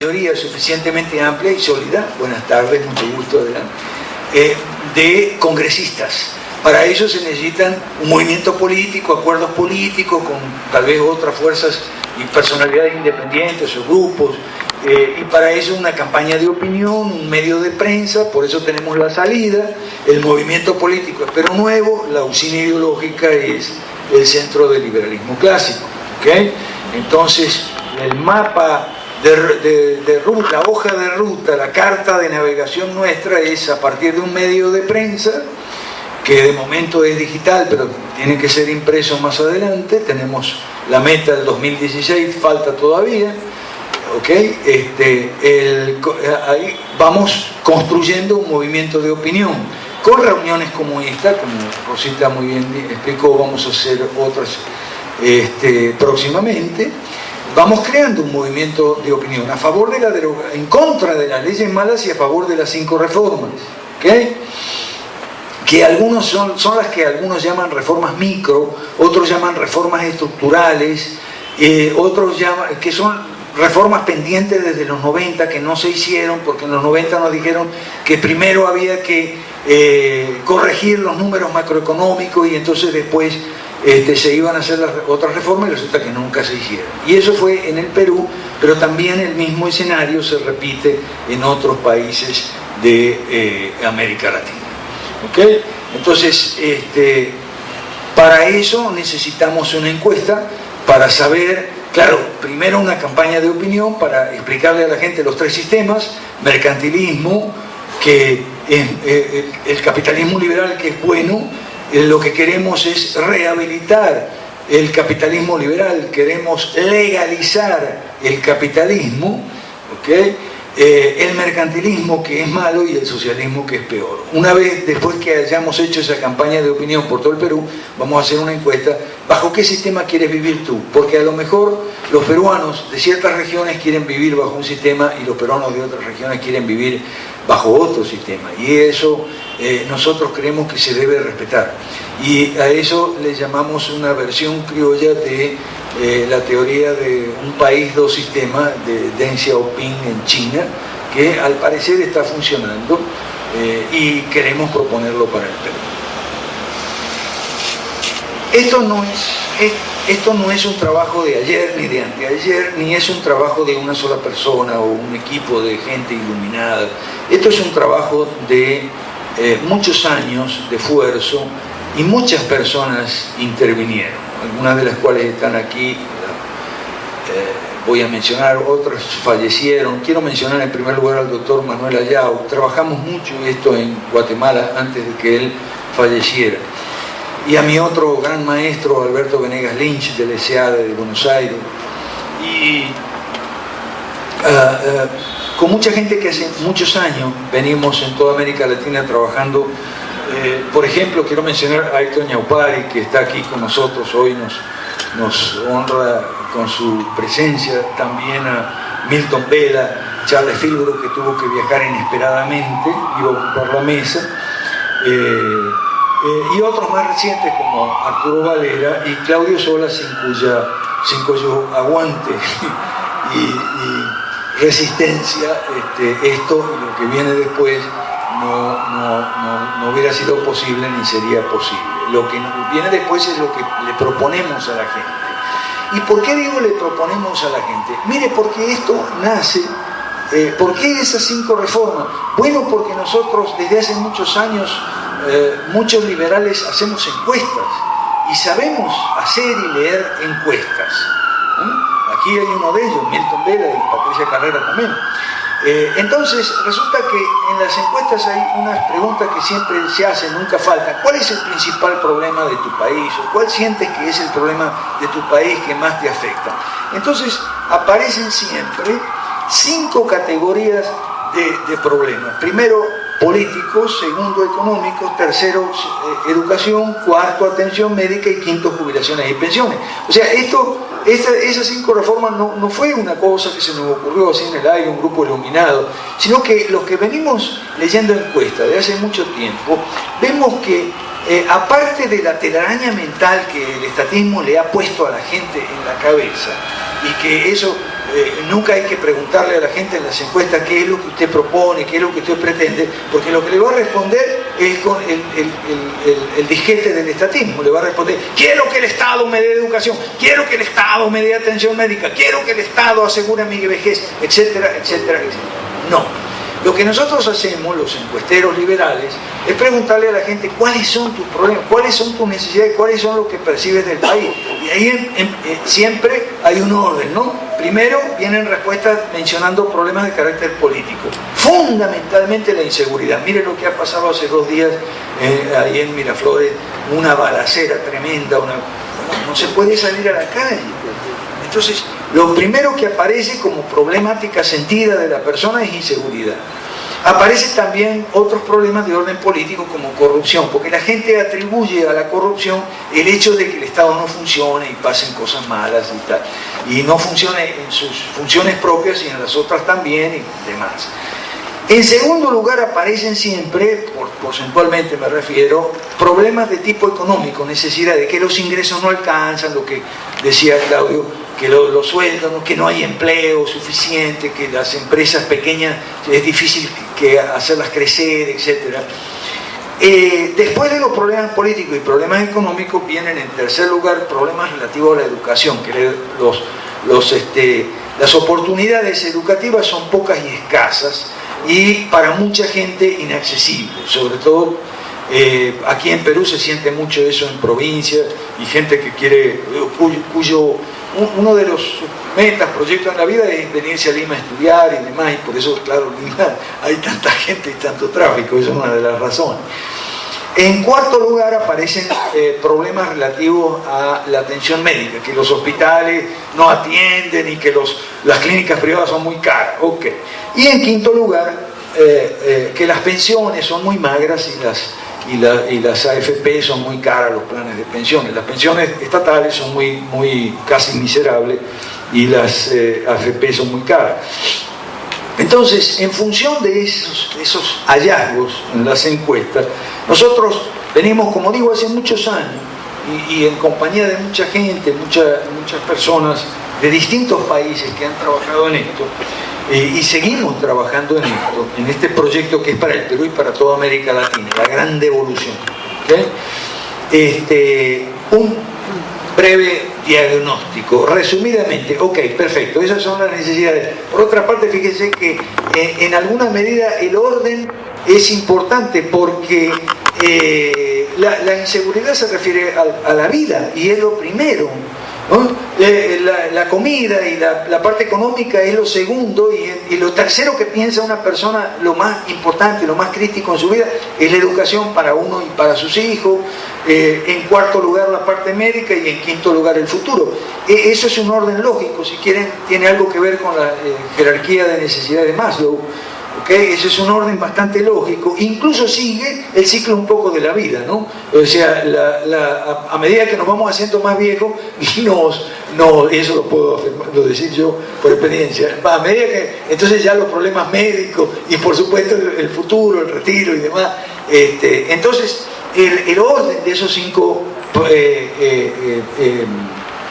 mayoría suficientemente amplia y sólida, buenas tardes, mucho gusto, adelante, de congresistas. Para eso se necesitan un movimiento político, acuerdos políticos con tal vez otras fuerzas y personalidades independientes o grupos, y para eso una campaña de opinión, un medio de prensa, por eso tenemos la salida, el movimiento político es Perú Nuevo, la usina ideológica es el centro del liberalismo clásico, ¿okay? Entonces el mapa de ruta, la hoja de ruta, la carta de navegación nuestra es a partir de un medio de prensa que de momento es digital, pero tiene que ser impreso más adelante. Tenemos la meta del 2016, falta todavía, ¿ok? Ahí vamos construyendo un movimiento de opinión, con reuniones como esta, como Rosita muy bien explicó, vamos a hacer otras próximamente. Vamos creando un movimiento de opinión a favor de en contra de las leyes malas y a favor de las 5 reformas, ¿ok? Que algunos son las que algunos llaman reformas micro, otros llaman reformas estructurales, otros llaman que son reformas pendientes desde los 90 que no se hicieron, porque en los 90 nos dijeron que primero había que corregir los números macroeconómicos y entonces después se iban a hacer las otras reformas y resulta que nunca se hicieron. Y eso fue en el Perú, pero también el mismo escenario se repite en otros países de América Latina. ¿Okay? Entonces, para eso necesitamos una encuesta para saber, claro, primero una campaña de opinión para explicarle a la gente los 3 sistemas: mercantilismo, que el capitalismo liberal, que es bueno. Lo que queremos es rehabilitar el capitalismo liberal, queremos legalizar el capitalismo, ¿okay? El mercantilismo, que es malo, y el socialismo, que es peor. Una vez después que hayamos hecho esa campaña de opinión por todo el Perú, vamos a hacer una encuesta: ¿bajo qué sistema quieres vivir tú? Porque a lo mejor los peruanos de ciertas regiones quieren vivir bajo un sistema y los peruanos de otras regiones quieren vivir bajo otro sistema, y eso nosotros creemos que se debe respetar, y a eso le llamamos una versión criolla de la teoría de un país, 2 sistemas de Deng Xiaoping en China, que al parecer está funcionando, y queremos proponerlo para el Perú. Esto no es un trabajo de ayer ni de anteayer, ni es un trabajo de una sola persona o un equipo de gente iluminada. Esto es un trabajo de muchos años de esfuerzo, y muchas personas intervinieron, algunas de las cuales están aquí. Voy a mencionar, otras fallecieron. Quiero mencionar en primer lugar al doctor Manuel Ayau. Trabajamos mucho esto en Guatemala antes de que él falleciera. Y a mi otro gran maestro, Alberto Venegas Lynch, del ESEADE de Buenos Aires. Y con mucha gente que hace muchos años venimos en toda América Latina trabajando. Por ejemplo, quiero mencionar a Héctor Ñaupari, que está aquí con nosotros hoy, nos honra con su presencia. También a Milton Vela, Charles Filbro, que tuvo que viajar inesperadamente, iba a ocupar la mesa, y otros más recientes como Arturo Valera y Claudio Sola, sin cuyo aguante y resistencia, esto y lo que viene después no hubiera sido posible ni sería posible. Lo que viene después es lo que le proponemos a la gente. ¿Y por qué digo le proponemos a la gente? Mire, porque esto nace. ¿Por qué esas 5 reformas? Bueno, porque nosotros desde hace muchos años, muchos liberales hacemos encuestas y sabemos hacer y leer encuestas. Aquí hay uno de ellos, Milton Vela, y Patricia Carrera también. Entonces resulta que en las encuestas hay unas preguntas que siempre se hacen, nunca faltan. ¿Cuál es el principal problema de tu país? ¿O cuál sientes que es el problema de tu país que más te afecta? Entonces aparecen siempre 5 categorías de problemas. Primero, políticos; segundo, económicos; tercero, educación; cuarto, atención médica; y quinto, jubilaciones y pensiones. O sea, esas 5 reformas no fue una cosa que se nos ocurrió así en el aire, un grupo iluminado, sino que los que venimos leyendo encuestas de hace mucho tiempo, vemos que aparte de la telaraña mental que el estatismo le ha puesto a la gente en la cabeza, y que eso nunca hay que preguntarle a la gente en las encuestas qué es lo que usted propone, qué es lo que usted pretende, porque lo que le va a responder es con el disquete del estatismo. Le va a responder: quiero que el Estado me dé educación, quiero que el Estado me dé atención médica, quiero que el Estado asegure mi vejez, etcétera, etcétera, etcétera. No. Lo que nosotros hacemos, los encuesteros liberales, es preguntarle a la gente cuáles son tus problemas, cuáles son tus necesidades, cuáles son lo que percibes del país. Y ahí siempre hay un orden, ¿no? Primero vienen respuestas mencionando problemas de carácter político. Fundamentalmente la inseguridad. Miren lo que ha pasado hace 2 días ahí en Miraflores, una balacera tremenda, no se puede salir a la calle. Entonces, lo primero que aparece como problemática sentida de la persona es inseguridad. Aparecen también otros problemas de orden político como corrupción, porque la gente atribuye a la corrupción el hecho de que el Estado no funcione y pasen cosas malas y tal, y no funcione en sus funciones propias y en las otras también y demás. En segundo lugar aparecen siempre, porcentualmente me refiero, problemas de tipo económico, necesidad de que los ingresos no alcanzan, lo que decía Claudio, que los sueldos, que no hay empleo suficiente, que las empresas pequeñas es difícil que hacerlas crecer, etc. Después de los problemas políticos y problemas económicos vienen en tercer lugar problemas relativos a la educación, que las oportunidades educativas son pocas y escasas, y para mucha gente inaccesible, sobre todo aquí en Perú se siente mucho eso en provincias, y gente que quiere, uno de los metas, proyectos en la vida es venirse a Lima a estudiar y demás, y por eso, claro, Lima hay tanta gente y tanto tráfico, eso es una de las razones. En cuarto lugar aparecen problemas relativos a la atención médica, que los hospitales no atienden y que las clínicas privadas son muy caras. Okay. Y en quinto lugar, que las pensiones son muy magras y las AFP son muy caras, los planes de pensiones. Las pensiones estatales son muy casi miserables y las AFP son muy caras. Entonces, en función de esos hallazgos en las encuestas, nosotros venimos, como digo, hace muchos años y en compañía de mucha gente, muchas personas de distintos países que han trabajado en esto, y seguimos trabajando en esto, en este proyecto que es para el Perú y para toda América Latina, la gran devolución. ¿Okay? Un breve diagnóstico, resumidamente. Ok, perfecto, esas son las necesidades. Por otra parte, fíjense que en alguna medida el orden es importante, porque la inseguridad se refiere a la vida y es lo primero, ¿no? La comida y la parte económica es lo segundo, y lo tercero que piensa una persona, lo más importante, lo más crítico en su vida, es la educación para uno y para sus hijos. En cuarto lugar la parte médica, y en quinto lugar el futuro. Eso es un orden lógico, si quieren, tiene algo que ver con la jerarquía de necesidades de Maslow. ¿Okay? Ese es un orden bastante lógico, incluso sigue el ciclo un poco de la vida, ¿no? O sea, a medida que nos vamos haciendo más viejos, eso lo puedo decir yo por experiencia, a medida que, entonces ya los problemas médicos y por supuesto el futuro, el retiro y demás, entonces el orden de esos 5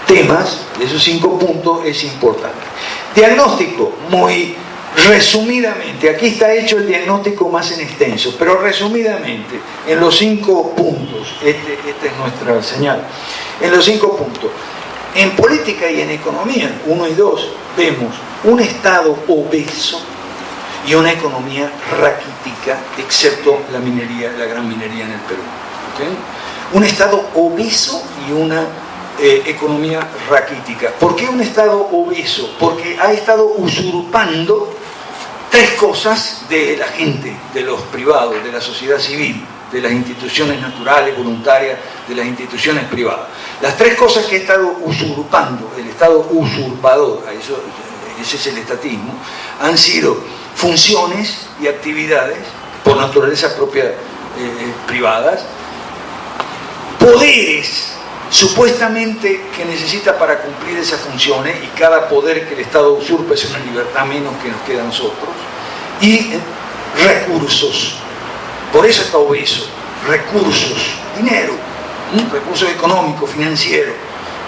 temas, de esos 5 puntos es importante. Diagnóstico, muy resumidamente, aquí está hecho el diagnóstico más en extenso, pero resumidamente, en los 5 puntos, esta es nuestra señal, en los 5 puntos, en política y en economía, 1 y 2, vemos un Estado obeso y una economía raquítica, excepto la minería, la gran minería en el Perú. ¿Okay? Un Estado obeso y una economía raquítica. ¿Por qué un Estado obeso? Porque ha estado usurpando 3 cosas de la gente, de los privados, de la sociedad civil, de las instituciones naturales, voluntarias, de las instituciones privadas. Las 3 cosas que ha estado usurpando, el Estado usurpador, ese es el estatismo, han sido funciones y actividades, por naturaleza propia privadas, poderes supuestamente que necesita para cumplir esas funciones, y cada poder que el Estado usurpa es una libertad menos que nos queda a nosotros, y recursos. Por eso está obeso. Recursos, dinero, recursos económicos, financieros.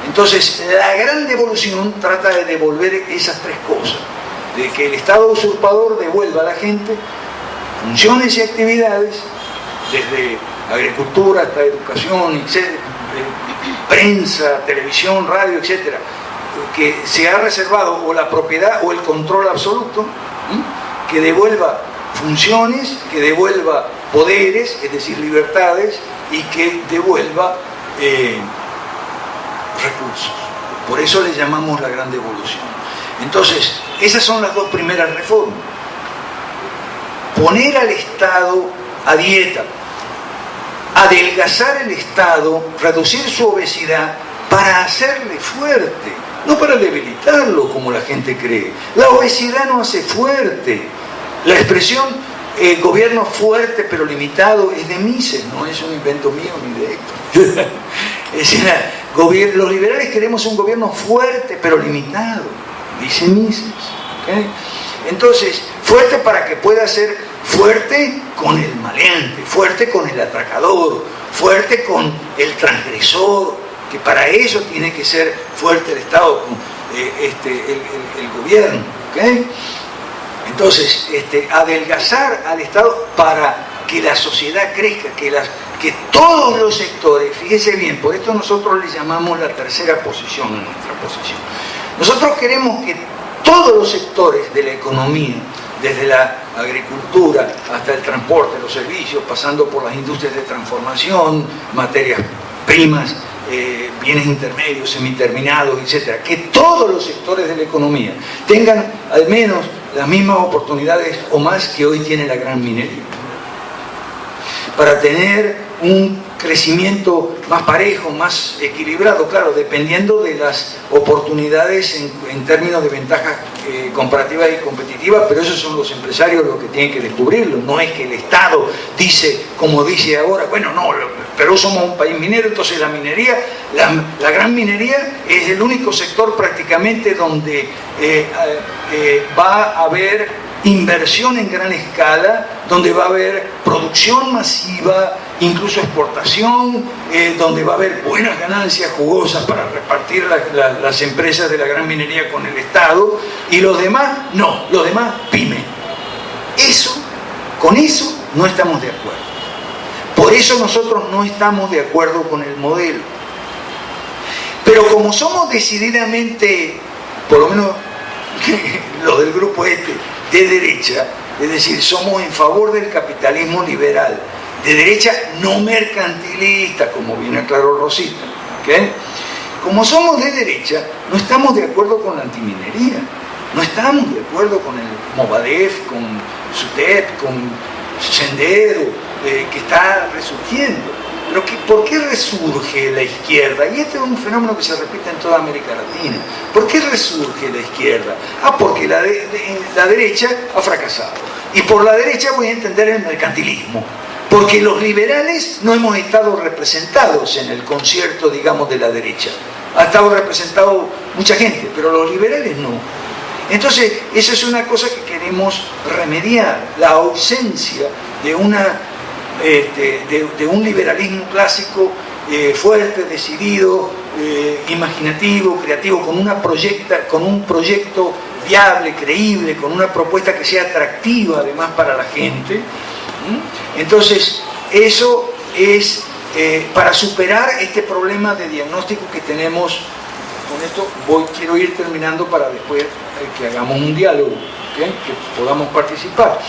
Entonces, la gran devolución trata de devolver esas tres cosas, de que el Estado usurpador devuelva a la gente funciones y actividades, desde agricultura hasta educación, etcétera, prensa, televisión, radio, etcétera, que se ha reservado o la propiedad o el control absoluto, que devuelva funciones, que devuelva poderes, es decir, libertades, y que devuelva recursos. Por eso le llamamos la gran devolución. Entonces, esas son las dos primeras reformas. Poner al Estado a dieta, adelgazar el Estado, reducir su obesidad para hacerle fuerte, no para debilitarlo como la gente cree. La obesidad no hace fuerte. La expresión gobierno fuerte pero limitado es de Mises, no es un invento mío ni de Héctor. Es decir, los liberales queremos un gobierno fuerte pero limitado, dice Mises. ¿Okay? Entonces, fuerte para que pueda ser fuerte con el maleante, fuerte con el atracador, fuerte con el transgresor, que para eso tiene que ser fuerte el Estado, el gobierno. ¿Okay? Entonces, adelgazar al Estado para que la sociedad crezca, que todos los sectores, fíjese bien, por esto nosotros le llamamos la tercera posición en nuestra posición. Nosotros queremos que todos los sectores de la economía, desde la agricultura hasta el transporte, los servicios, pasando por las industrias de transformación, materias primas, bienes intermedios, semiterminados, etcétera, que todos los sectores de la economía tengan al menos las mismas oportunidades o más que hoy tiene la gran minería, para tener un crecimiento más parejo, más equilibrado, claro, dependiendo de las oportunidades en términos de ventajas comparativas y competitivas, pero esos son los empresarios los que tienen que descubrirlo. No es que el Estado dice, como dice ahora, bueno, no, pero somos un país minero, entonces la minería, la gran minería es el único sector prácticamente donde va a haber inversión en gran escala, donde va a haber producción masiva, incluso exportación, donde va a haber buenas ganancias jugosas para repartir las empresas de la gran minería con el Estado, y los demás, no, los demás pyme. Con eso no estamos de acuerdo. Por eso nosotros no estamos de acuerdo con el modelo. Pero como somos decididamente, por lo menos los del grupo de derecha, es decir, somos en favor del capitalismo liberal, de derecha no mercantilista, como bien aclaró Rosita. ¿Okay? Como somos de derecha, no estamos de acuerdo con la antiminería, no estamos de acuerdo con el Movadef, con SUTEP, con Sendero, que está resurgiendo. Pero ¿por qué resurge la izquierda? Y este es un fenómeno que se repite en toda América Latina. ¿Por qué resurge la izquierda? Porque la derecha ha fracasado. Y por la derecha voy a entender el mercantilismo. Porque los liberales no hemos estado representados en el concierto, digamos, de la derecha. Ha estado representado mucha gente, pero los liberales no. Entonces, esa es una cosa que queremos remediar, la ausencia de un liberalismo clásico fuerte, decidido, imaginativo, creativo, con un proyecto viable, creíble, con una propuesta que sea atractiva además para la gente. Entonces, eso es para superar este problema de diagnóstico que tenemos. Con esto quiero ir terminando para después que hagamos un diálogo, ¿okay? Que podamos participar.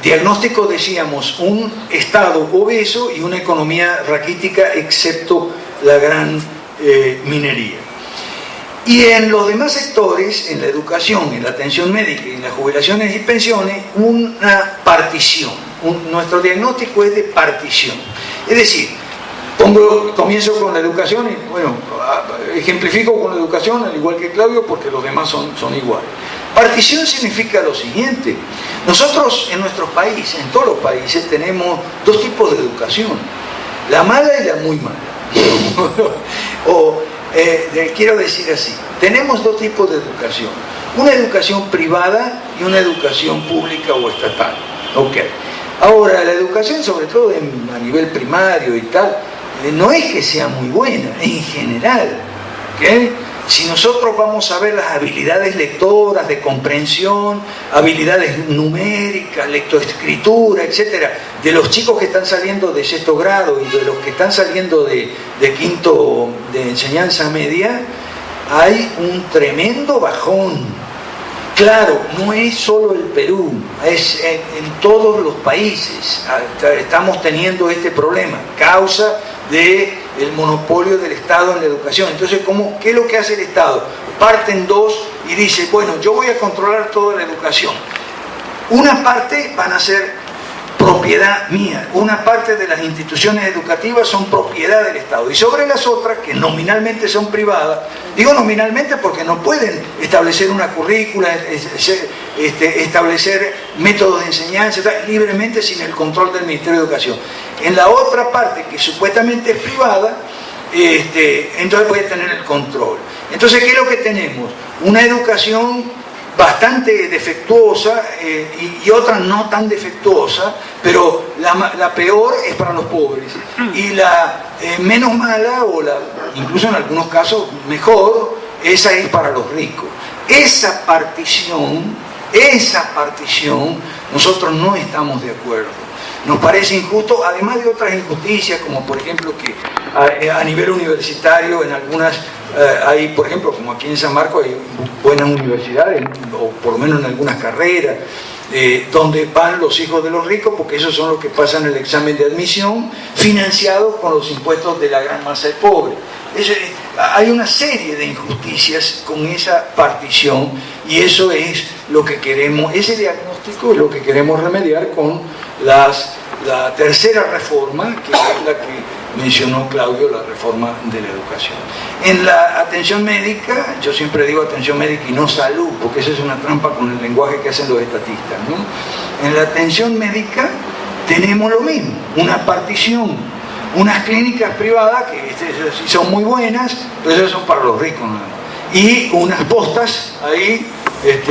Diagnóstico, decíamos, un Estado obeso y una economía raquítica, excepto la gran minería. Y en los demás sectores, en la educación, en la atención médica y en las jubilaciones y pensiones, una partición. Nuestro diagnóstico es de partición. Es decir, comienzo con la educación y, bueno, ejemplifico con la educación, al igual que Claudio, porque los demás son iguales. Partición significa lo siguiente: nosotros en nuestros países, en todos los países, tenemos dos tipos de educación, la mala y la muy mala. Quiero decir así, tenemos dos tipos de educación, una educación privada y una educación pública o estatal. Okay. Ahora, la educación, sobre todo a nivel primario y tal, no es que sea muy buena, en general. ¿Okay? Si nosotros vamos a ver las habilidades lectoras, de comprensión, habilidades numéricas, lectoescritura, etcétera, de los chicos que están saliendo de sexto grado y de los que están saliendo de quinto de enseñanza media, hay un tremendo bajón. Claro, no es solo el Perú, es en todos los países estamos teniendo este problema, causa del monopolio del Estado en la educación. Entonces, ¿qué es lo que hace el Estado? Parte en dos y dice, bueno, yo voy a controlar toda la educación. Una parte van a ser propiedad mía, una parte de las instituciones educativas son propiedad del Estado, y sobre las otras, que nominalmente son privadas, digo nominalmente porque no pueden establecer una currícula, establecer métodos de enseñanza libremente sin el control del Ministerio de Educación. En la otra parte, que supuestamente es privada, entonces puede tener el control. Entonces, ¿qué es lo que tenemos? Una educación bastante defectuosa y otra no tan defectuosa, pero la peor es para los pobres, y la menos mala, o incluso en algunos casos mejor, esa es para los ricos. Esa partición nosotros no estamos de acuerdo. Nos parece injusto, además de otras injusticias, como por ejemplo que a nivel universitario en algunas hay, por ejemplo, como aquí en San Marcos hay buenas universidades, o por lo menos en algunas carreras, donde van los hijos de los ricos, porque esos son los que pasan el examen de admisión, financiados con los impuestos de la gran masa de pobres. Hay una serie de injusticias con esa partición, y eso es lo que queremos, ese diagnóstico es lo que queremos remediar con la tercera reforma, que es la que mencionó Claudio, la reforma de la educación. En la atención médica, yo siempre digo atención médica y no salud, porque esa es una trampa con el lenguaje que hacen los estatistas, ¿no? En la atención médica tenemos lo mismo, una partición, unas clínicas privadas que son muy buenas, pero esas son para los ricos nada más, y unas postas ahí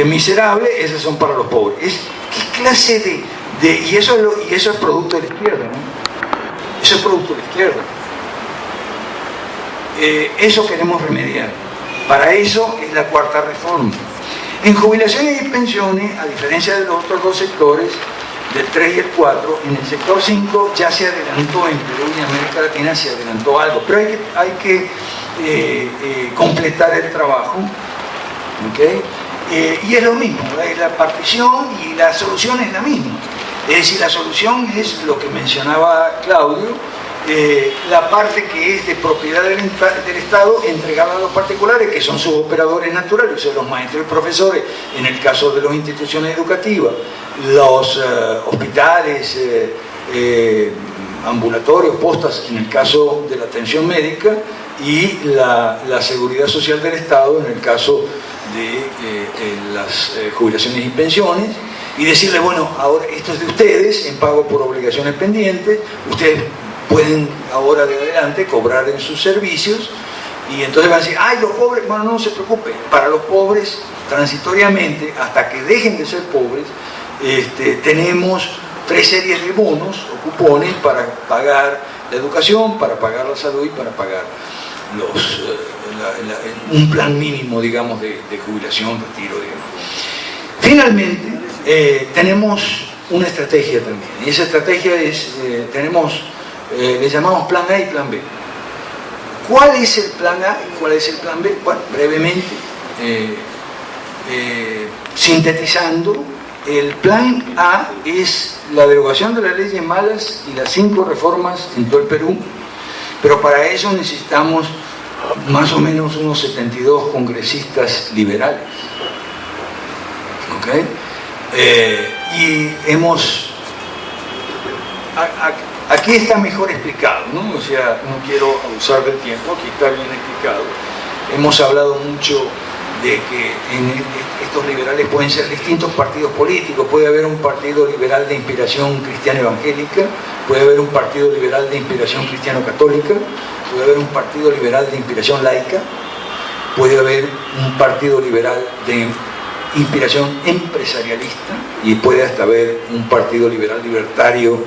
miserables, esas son para los pobres. ¿Qué clase y eso es producto de la izquierda, ¿no? Eso es producto de la izquierda. Eso queremos remediar. Para eso es la cuarta reforma. En jubilaciones y pensiones, a diferencia de los otros dos sectores, del 3 y el 4, en el sector 5 ya se adelantó, en Perú y en América Latina se adelantó algo, pero hay que completar el trabajo, ¿okay? Y es lo mismo, la partición y la solución es la misma. Es decir, la solución es lo que mencionaba Claudio, la parte que es de propiedad del Estado entregada a los particulares, que son sus operadores naturales, o sea, los maestros y profesores, en el caso de las instituciones educativas, los hospitales, ambulatorios, postas, en el caso de la atención médica, y la seguridad social del Estado, en el caso de las jubilaciones y pensiones, y decirle, bueno, ahora esto es de ustedes, en pago por obligaciones pendientes, ustedes pueden ahora de adelante cobrar en sus servicios, y entonces van a decir, ay, los pobres, bueno, no se preocupen, para los pobres, transitoriamente, hasta que dejen de ser pobres, tenemos 3 series de bonos o cupones para pagar la educación, para pagar la salud y para pagar un plan mínimo, digamos, de jubilación, retiro, digamos. Finalmente, tenemos una estrategia también, y esa estrategia es, le llamamos plan A y plan B. ¿Cuál es el plan A y cuál es el plan B? Bueno, brevemente, sintetizando, el plan A es la derogación de las leyes malas y las 5 reformas en todo el Perú, pero para eso necesitamos más o menos unos 72 congresistas liberales. ¿Okay? Y aquí está mejor explicado, ¿no? O sea, no quiero abusar del tiempo, aquí está bien explicado. Hemos hablado mucho de que estos liberales pueden ser distintos partidos políticos. Puede haber un partido liberal de inspiración cristiana evangélica, puede haber un partido liberal de inspiración cristiano-católica, puede haber un partido liberal de inspiración laica, puede haber un partido liberal de inspiración empresarialista, y puede hasta haber un partido liberal libertario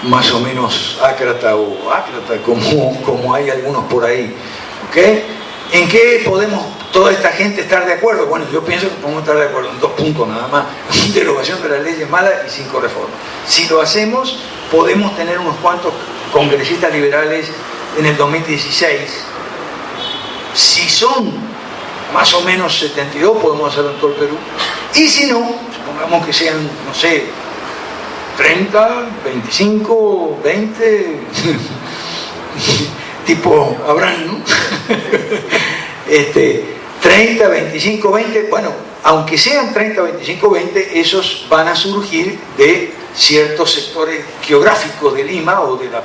más o menos ácrata o ácrata, como hay algunos por ahí. ¿Ok? ¿En qué podemos toda esta gente estar de acuerdo? Bueno, yo pienso que podemos estar de acuerdo en 2 puntos nada más: derogación de las leyes malas y 5 reformas. Si lo hacemos, podemos tener unos cuantos congresistas liberales en el 2016. Si son más o menos 72, podemos hacerlo en todo el Perú. Y si no, supongamos que sean, no sé, 30, 25, 20, tipo Abraham, ¿no? 30, 25, 20, bueno, aunque sean 30, 25, 20, esos van a surgir de ciertos sectores geográficos de Lima o de la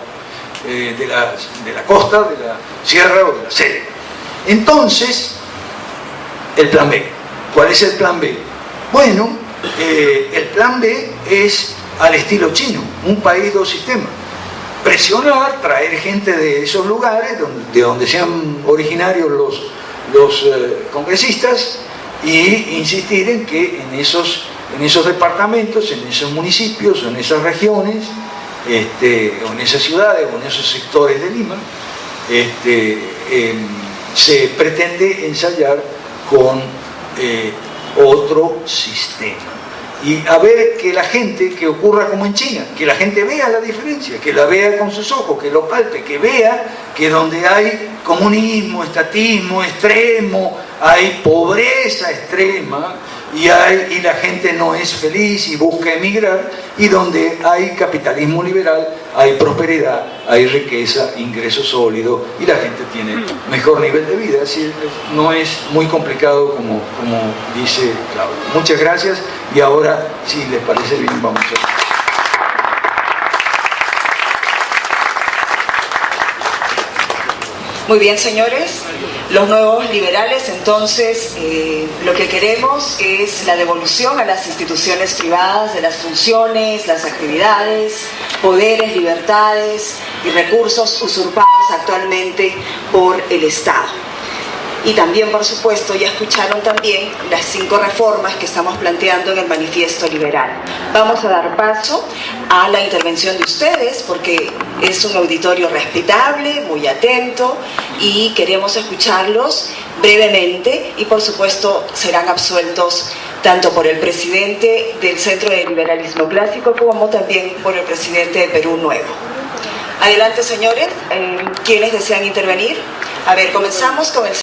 costa, de la sierra o de la selva. Entonces, el plan B. ¿Cuál es el plan B? Bueno, el plan B es al estilo chino, un país, 2 sistemas. Presionar, traer gente de esos lugares, de donde sean originarios los congresistas, y insistir en que en esos departamentos, en esos municipios, en esas regiones, o en esas ciudades, o en esos sectores de Lima, se pretende ensayar con otro sistema. Y a ver que la gente, que ocurra como en China, que la gente vea la diferencia, que la vea con sus ojos, que lo palpe, que vea que donde hay comunismo, estatismo extremo, hay pobreza extrema, y la gente no es feliz y busca emigrar, y donde hay capitalismo liberal, hay prosperidad, hay riqueza, ingreso sólido, y la gente tiene mejor nivel de vida. Así no es muy complicado como dice Claudio. Muchas gracias, y ahora, si les parece bien, vamos a... Muy bien, señores. Los nuevos liberales, entonces, lo que queremos es la devolución a las instituciones privadas de las funciones, las actividades, poderes, libertades y recursos usurpados actualmente por el Estado. Y también, por supuesto, ya escucharon también las 5 reformas que estamos planteando en el manifiesto liberal. Vamos a dar paso a la intervención de ustedes, porque es un auditorio respetable, muy atento, y queremos escucharlos brevemente, y por supuesto serán absueltos tanto por el presidente del Centro de Liberalismo Clásico como también por el presidente de Perú Nuevo. Adelante, señores. ¿Quiénes desean intervenir? A ver, comenzamos con el